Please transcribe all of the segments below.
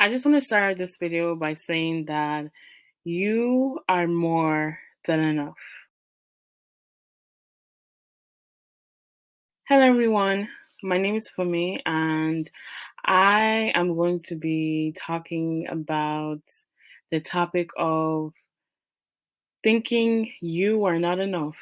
I just want to start this video by saying that you are more than enough. Hello, everyone. My name is Fumi, and I am going to be talking about the topic of thinking you are not enough.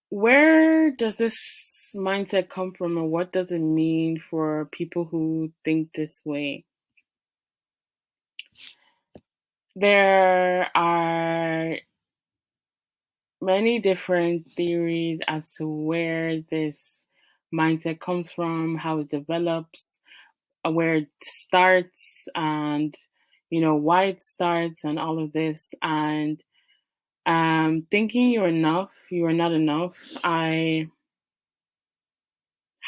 Where does this mindset come from, and what does it mean for people who think this way? There are many different theories as to where this mindset comes from, how it develops, where it starts, and why it starts, and all of this. And thinking you are not enough. I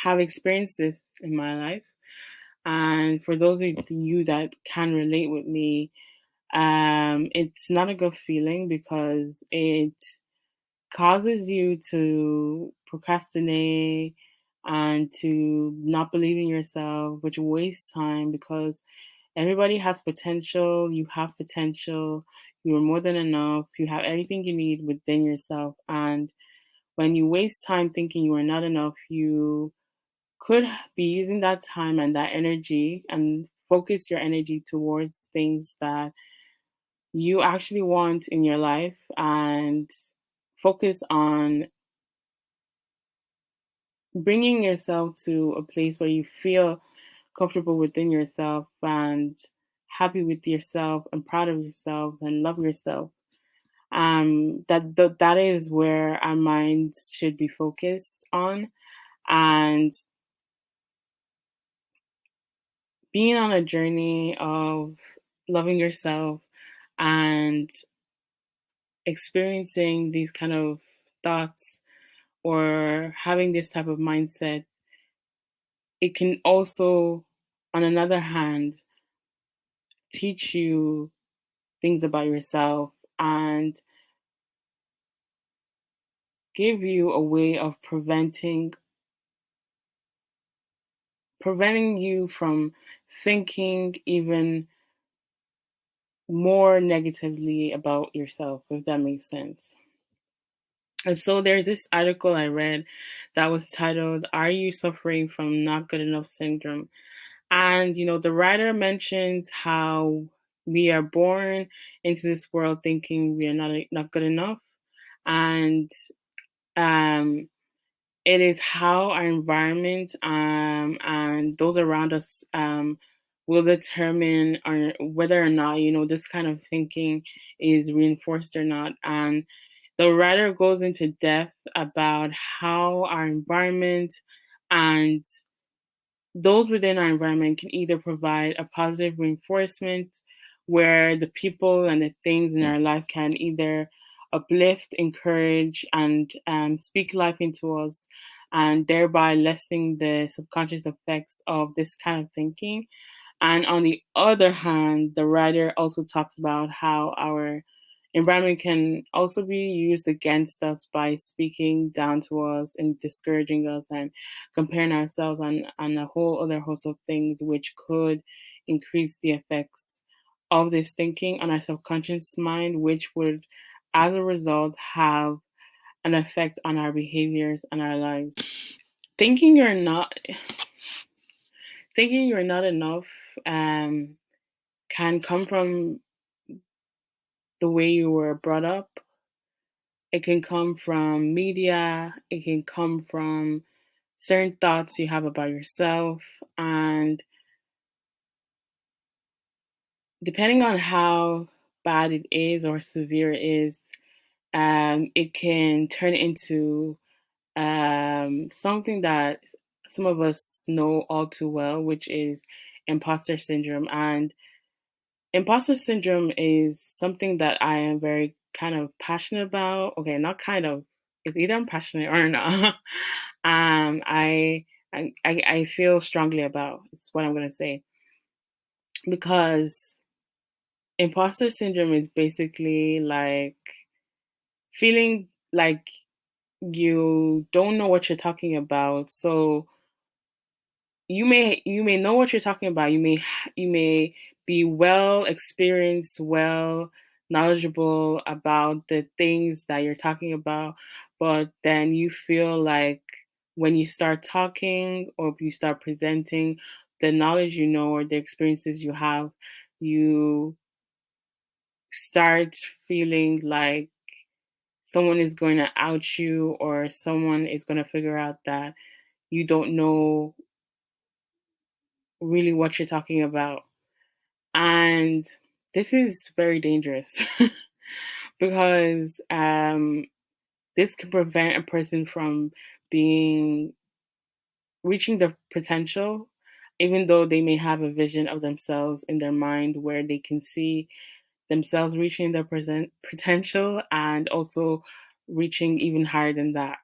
have experienced this in my life, and for those of you that can relate with me, it's not a good feeling because it causes you to procrastinate and to not believe in yourself, which wastes time because everybody has potential. You have potential. You are more than enough. You have everything you need within yourself. And when you waste time thinking you are not enough, you could be using that time and that energy and focus your energy towards things that you actually want in your life and focus on bringing yourself to a place where you feel comfortable within yourself and happy with yourself and proud of yourself and love yourself. That is where our minds should be focused on, and being on a journey of loving yourself and experiencing these kind of thoughts or having this type of mindset. It can also, on another hand, teach you things about yourself and give you a way of preventing you from thinking even more negatively about yourself, if that makes sense. And so there's this article I read that was titled, "Are You Suffering from Not Good Enough Syndrome?" And the writer mentions how we are born into this world thinking we are not good enough, and um, it is how our environment and those around us will determine whether or not this kind of thinking is reinforced or not. And the writer goes into depth about how our environment and those within our environment can either provide a positive reinforcement where the people and the things in our life can either uplift, encourage, and speak life into us, and thereby lessening the subconscious effects of this kind of thinking. And on the other hand, the writer also talks about how our environment can also be used against us by speaking down to us and discouraging us and comparing ourselves on a whole other host of things, which could increase the effects of this thinking on our subconscious mind, which would, as a result, have an effect on our behaviors and our lives. Thinking you're not thinking you're not enough can come from the way you were brought up. It can come from media. It can come from certain thoughts you have about yourself. And depending on how bad it is or severe it is, it can turn into something that some of us know all too well, which is imposter syndrome. And imposter syndrome is something that I am very kind of passionate about. Okay, not kind of. It's either I'm passionate or not. um, I, I feel strongly about. It's what I'm gonna say, because imposter syndrome is basically like feeling like you don't know what you're talking about. So you may know what you're talking about. You may be well experienced, well knowledgeable about the things that you're talking about, but then you feel like when you start talking or if you start presenting the knowledge you know or the experiences you have, you start feeling like someone is going to out you or someone is going to figure out that you don't know really what you're talking about. And this is very dangerous because this can prevent a person from being reaching their potential, even though they may have a vision of themselves in their mind where they can see themselves reaching their potential and also reaching even higher than that.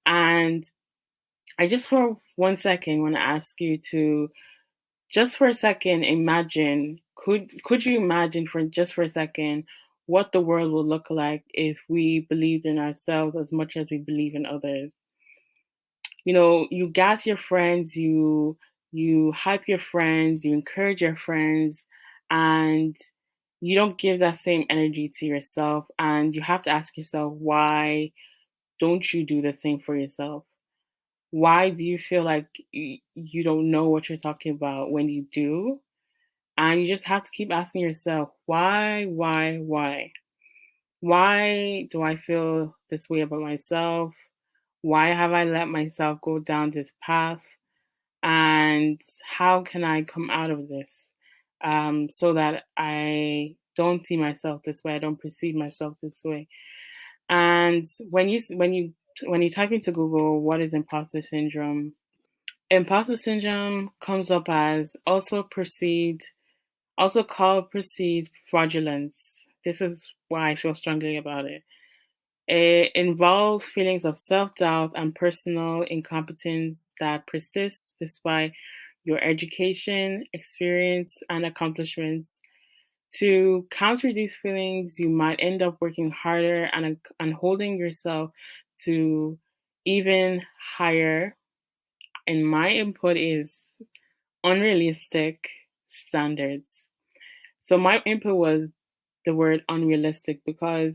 And I just for 1 second want to ask you to just for a second imagine, could you imagine for just for a second what the world would look like if we believed in ourselves as much as we believe in others? You gas your friends, you hype your friends, you encourage your friends, and you don't give that same energy to yourself. And you have to ask yourself, why don't you do the same for yourself? Why do you feel like you don't know what you're talking about when you do? And you just have to keep asking yourself, why, why? Why do I feel this way about myself? Why have I let myself go down this path? And how can I come out of this so that I don't see myself this way, I don't perceive myself this way? And when you type into Google, what is imposter syndrome? Imposter syndrome comes up as also called perceived fraudulence. This is why I feel strongly about it. It involves feelings of self doubt and personal incompetence that persist despite your education, experience, and accomplishments. To counter these feelings, you might end up working harder and holding yourself to even higher. And my input is unrealistic standards. So my input was the word unrealistic because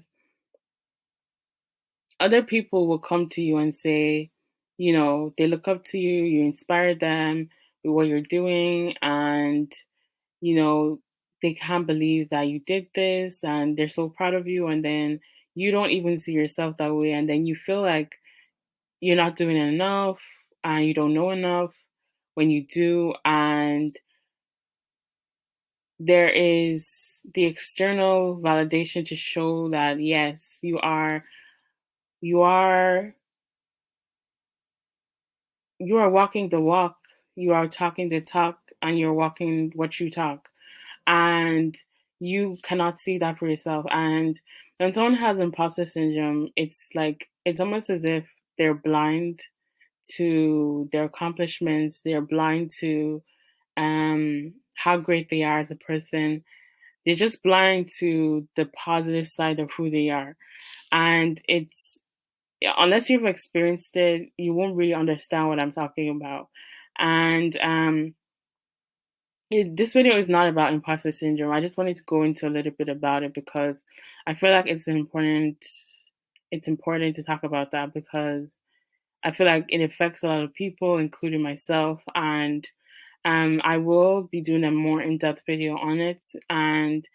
other people will come to you and say, they look up to you, you inspire them with what you're doing, and, you know, they can't believe that you did this and they're so proud of you. And then you don't even see yourself that way. And then you feel like you're not doing enough and you don't know enough when you do. And there is the external validation to show that, yes, you are you are walking the walk, you are talking the talk, and you're walking what you talk. And you cannot see that for yourself. And when someone has imposter syndrome, it's almost as if they're blind to their accomplishments, they're blind to how great they are as a person. They're just blind to the positive side of who they are. And it's yeah, unless you've experienced it, you won't really understand what I'm talking about. And this video is not about imposter syndrome. I just wanted to go into a little bit about it because I feel like it's important to talk about that because I feel like it affects a lot of people, including myself. And I will be doing a more in-depth video on it. And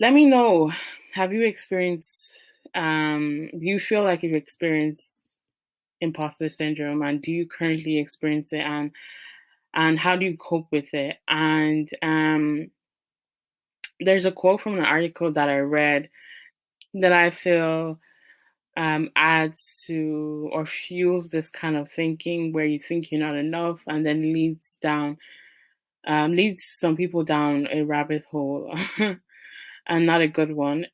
let me know, have you experienced, do you feel like you've experienced imposter syndrome, and do you currently experience it, and how do you cope with it? And there's a quote from an article that I read that I feel adds to or fuels this kind of thinking where you think you're not enough and then leads some people down a rabbit hole and not a good one.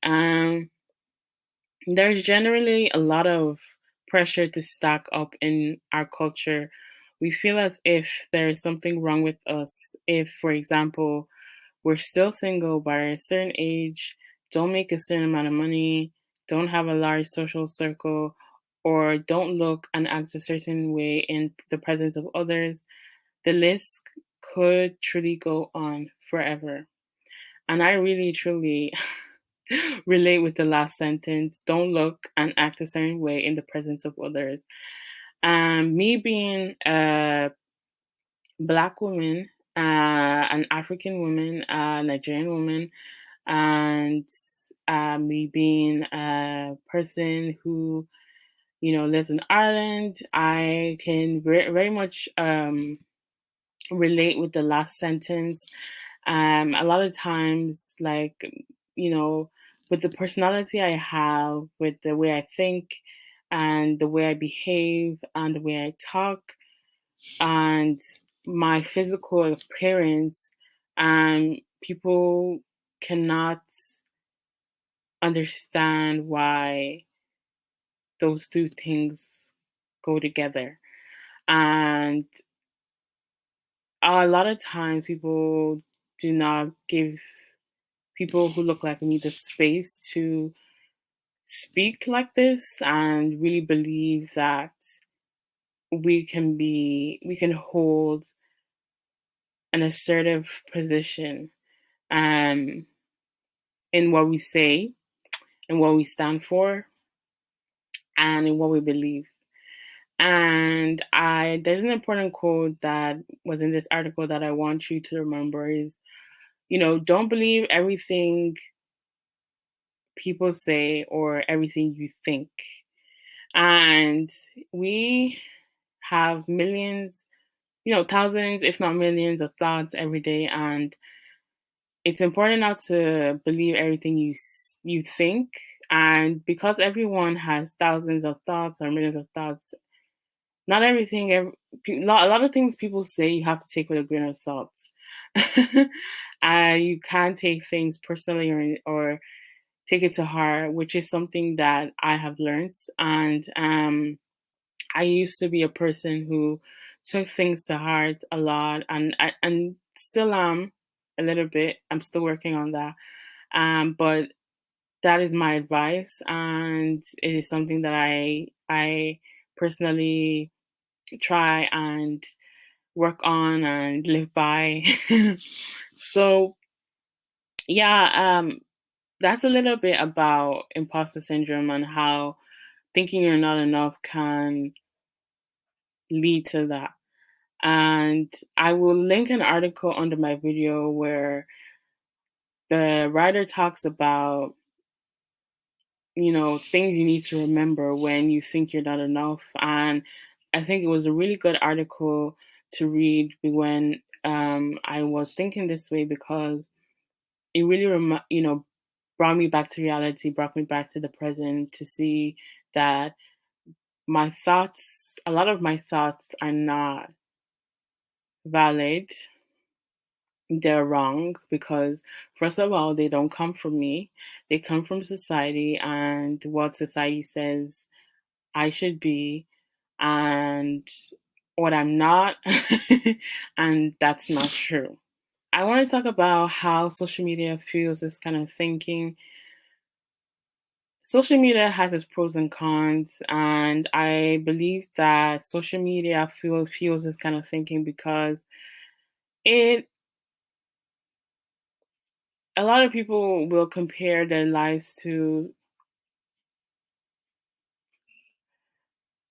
There's generally a lot of pressure to stack up in our culture. We feel as if there is something wrong with us if, for example, we're still single by a certain age, don't make a certain amount of money, don't have a large social circle, or don't look and act a certain way in the presence of others. The list could truly go on forever. And I really, truly relate with the last sentence. Don't look and act a certain way in the presence of others. Me being a Black woman, an African woman, a Nigerian woman, and me being a person who, lives in Ireland, I can very much relate with the last sentence. A lot of times, like, with the personality I have, with the way I think, and the way I behave, and the way I talk, and my physical appearance, people cannot understand why those two things go together. And a lot of times people do not give people who look like me the space to speak like this and really believe that we can hold an assertive position um in what we say and what we stand for and in what we believe. And there's an important quote that was in this article that I want you to remember is, don't believe everything people say or everything you think. And we have millions, thousands, if not millions of thoughts every day. And it's important not to believe everything you think. And because everyone has thousands of thoughts or millions of thoughts, not everything, a lot of things people say you have to take with a grain of salt. You can't take things personally or take it to heart, which is something that I have learned. And I used to be a person who took things to heart a lot, and still am a little bit. I'm still working on that. But that is my advice, and it is something that I personally try and work on and live by. So yeah, that's a little bit about imposter syndrome and how thinking you're not enough can lead to that. And I will link an article under my video where the writer talks about, things you need to remember when you think you're not enough. And I think it was a really good article to read when I was thinking this way, because it really, brought me back to reality, brought me back to the present to see that a lot of my thoughts are not valid. They're wrong because, first of all, they don't come from me. They come from society and what society says I should be and what I'm not. And that's not true. I want to talk about how social media fuels this kind of thinking. Social media has its pros and cons, and I believe that social media fuels this kind of thinking because it a lot of people will compare their lives to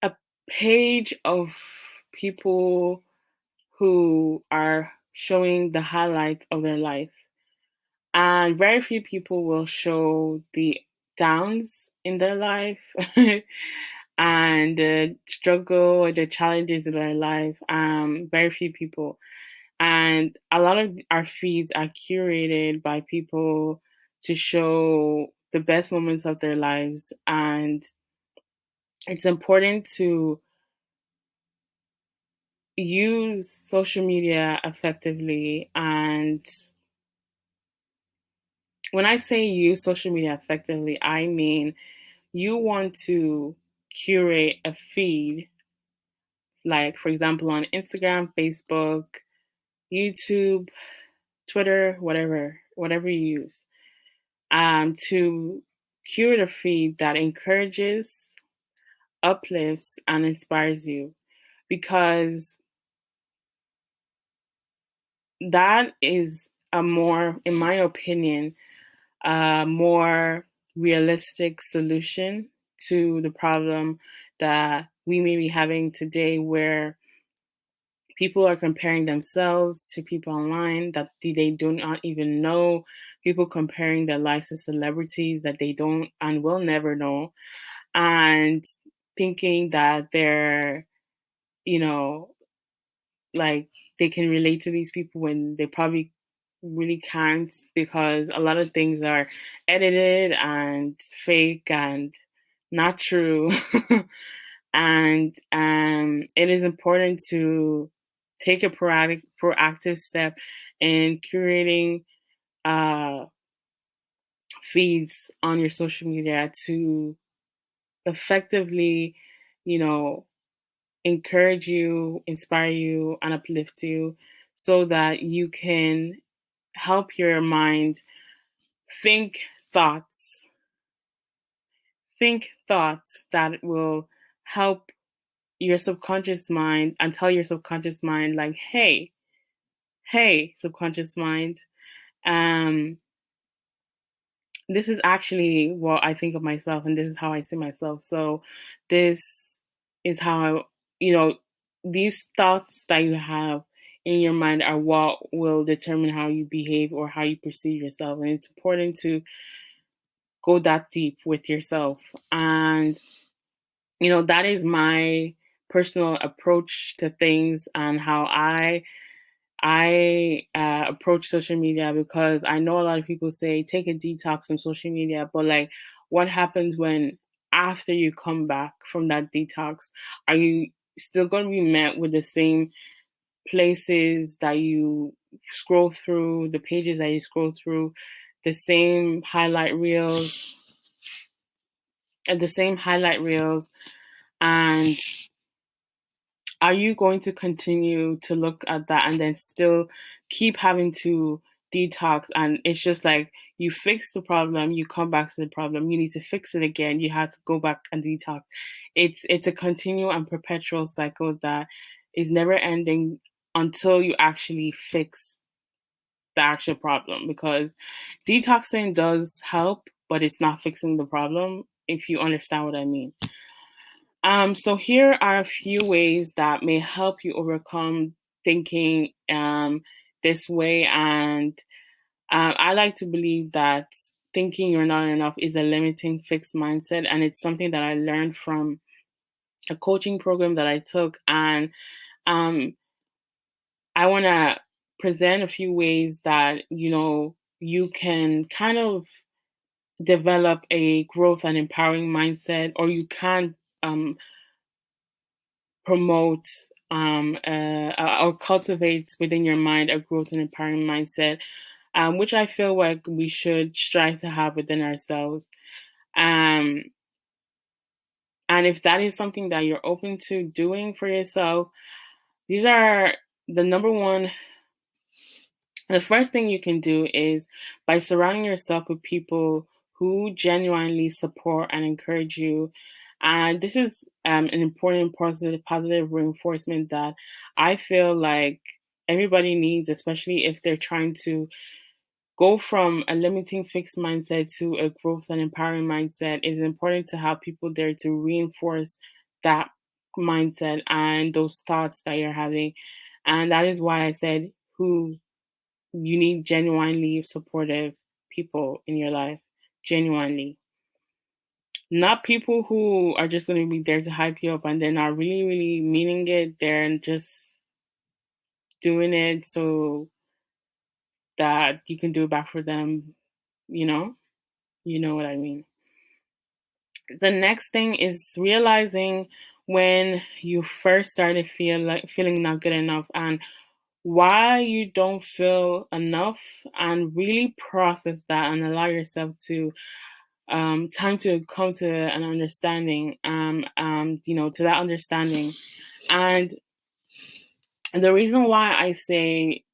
a page of people who are showing the highlights of their life. And very few people will show the downs in their life and the struggle or the challenges in their life. Very few people. And a lot of our feeds are curated by people to show the best moments of their lives. And it's important to use social media effectively. And when I say use social media effectively, I mean you want to curate a feed, like, for example, on Instagram, Facebook, YouTube, Twitter, whatever you use, to curate a feed that encourages, uplifts, and inspires you. Because that is a more, in my opinion, a more realistic solution to the problem that we may be having today, where people are comparing themselves to people online that they do not even know, people comparing their lives to celebrities that they don't and will never know, and thinking that they're, you know, like they can relate to these people when they probably really can't, because a lot of things are edited and fake and not true. And it is important to take a proactive step in curating uh, feeds on your social media to effectively, you know, encourage you, inspire you, and uplift you, so that you can help your mind think thoughts, think thoughts that will help your subconscious mind and tell your subconscious mind, like, hey, subconscious mind, um, this is actually what I think of myself, and this is how I see myself. So this is how I, you know, these thoughts that you have in your mind are what will determine how you behave or how you perceive yourself. And it's important to go that deep with yourself. And, that is my personal approach to things and how I approach social media, because I know a lot of people say take a detox from social media, but like, what happens when after you come back from that detox? Are you still going to be met with the same places that you scroll through, the pages that you scroll through, the same highlight reels, and the same highlight reels, and are you going to continue to look at that and then still keep having to detox? And it's just like you fix the problem, you come back to the problem, you need to fix it again, you have to go back and detox. It's a continual and perpetual cycle that is never ending until you actually fix the actual problem, because detoxing does help, but it's not fixing the problem, if you understand what I mean. So here are a few ways that may help you overcome thinking this way. And I like to believe that thinking you're not enough is a limiting fixed mindset. And it's something that I learned from a coaching program that I took. And um, I want to present a few ways that, you can kind of develop a growth and empowering mindset, or you can um, promote or cultivate within your mind a growth and empowering mindset, which I feel like we should strive to have within ourselves. Um, and if that is something that you're open to doing for yourself, these are the number one. The first thing you can do is by surrounding yourself with people who genuinely support and encourage you. And this is an important positive reinforcement that I feel like everybody needs, especially if they're trying to go from a limiting fixed mindset to a growth and empowering mindset. It's important to have people there to reinforce that mindset and those thoughts that you're having. And that is why I said who you need genuinely supportive people in your life. Genuinely. Not people who are just going to be there to hype you up and they're not really, really meaning it. They're just doing it so that you can do it back for them, you know? You know what I mean. The next thing is realizing when you first started feeling not good enough and why you don't feel enough, and really process that and allow yourself to time to come to an understanding, to that understanding. And the reason why I say,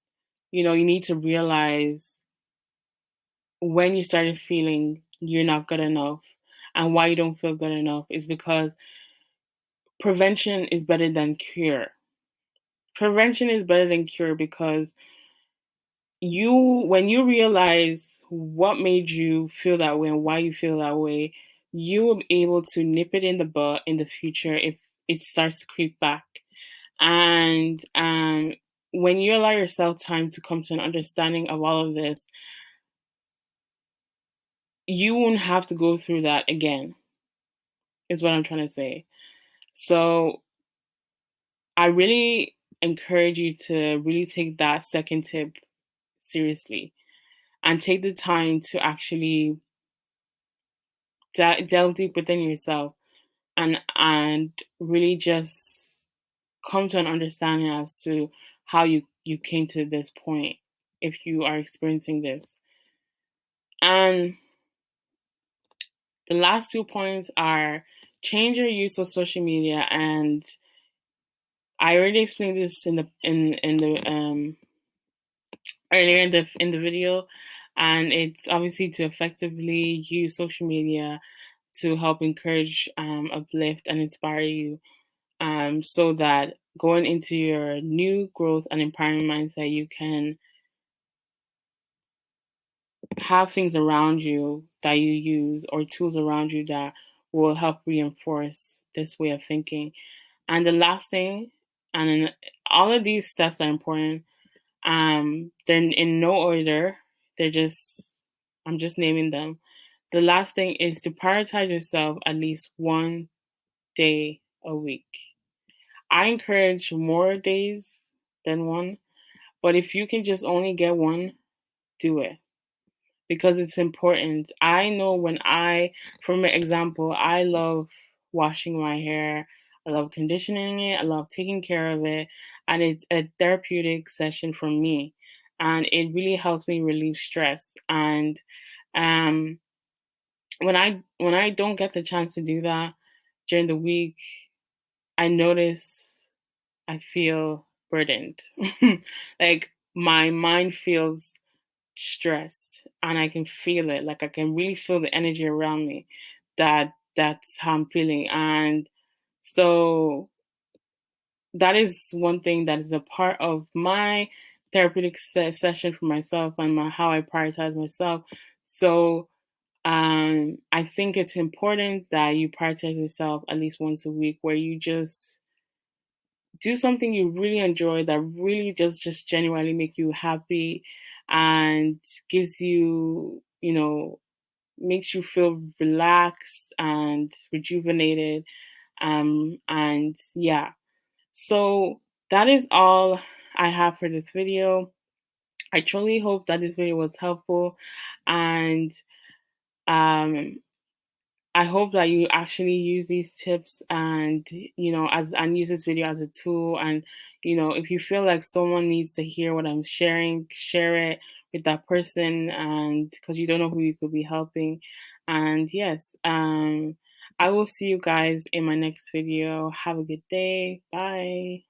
you need to realize when you started feeling you're not good enough and why you don't feel good enough is because prevention is better than cure. Prevention is better than cure because when you realize what made you feel that way and why you feel that way, you will be able to nip it in the bud in the future if it starts to creep back. And when you allow yourself time to come to an understanding of all of this, you won't have to go through that again, is what I'm trying to say. So I really encourage you to really take that second tip seriously and take the time to actually delve deep within yourself and really just come to an understanding as to how you came to this point if you are experiencing this. And the last 2 points are change your use of social media, and I already explained this in the earlier in the video, and it's obviously to effectively use social media to help encourage, uplift, and inspire you, so that going into your new growth and empowering mindset, you can have things around you that you use or tools around you that will help reinforce this way of thinking. And the last thing, and all of these steps are important. They're in no order. They're just I'm just naming them. The last thing is to prioritize yourself at least one day a week. I encourage more days than one, but if you can just only get one, do it because it's important. I know for an example, I love washing my hair. I love conditioning it. I love taking care of it. And it's a therapeutic session for me. And it really helps me relieve stress. And um, when I don't get the chance to do that during the week, I notice I feel burdened. Like my mind feels stressed and I can feel it. Like I can really feel the energy around me that's how I'm feeling. And so that is one thing that is a part of my therapeutic session for myself and how I prioritize myself. So I think it's important that you prioritize yourself at least once a week where you just do something you really enjoy that really just genuinely make you happy and gives you, makes you feel relaxed and rejuvenated. And yeah, so that is all I have for this video. I truly hope that this video was helpful, and um, I hope that you actually use these tips and use this video as a tool. And if you feel like someone needs to hear what I'm sharing, share it with that person, and because you don't know who you could be helping. And yes, I will see you guys in my next video. Have a good day. Bye.